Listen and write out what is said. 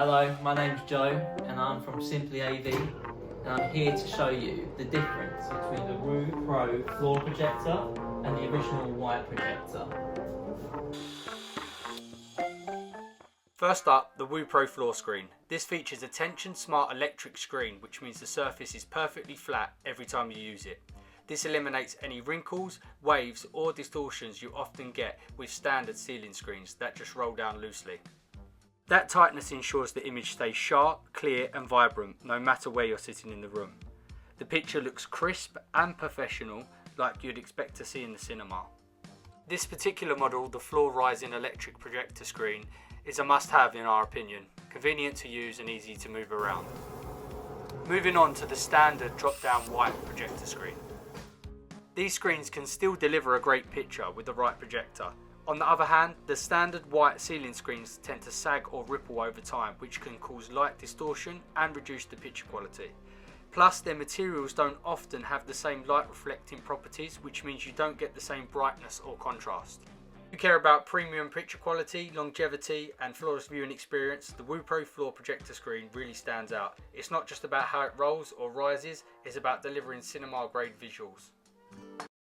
Hello, my name's Joe and I'm from Simply AV and I'm here to show you the difference between the Wupro floor projector and the original white projector. First up, the Wupro floor screen. This features a tension smart electric screen, which means the surface is perfectly flat every time you use it. This eliminates any wrinkles, waves or distortions you often get with standard ceiling screens that just roll down loosely. That tightness ensures the image stays sharp, clear and vibrant no matter where you're sitting in the room. The picture looks crisp and professional like you'd expect to see in the cinema. This particular model, the floor rising electric projector screen, is a must-have in our opinion, convenient to use and easy to move around. Moving on to the standard drop-down white projector screen. These screens can still deliver a great picture with the right projector. On the other hand, the standard white ceiling screens tend to sag or ripple over time, which can cause light distortion and reduce the picture quality. Plus, their materials don't often have the same light reflecting properties, which means you don't get the same brightness or contrast. If you care about premium picture quality, longevity and flawless viewing experience, the Wupro floor projector screen really stands out. It's not just about how it rolls or rises, it's about delivering cinema grade visuals.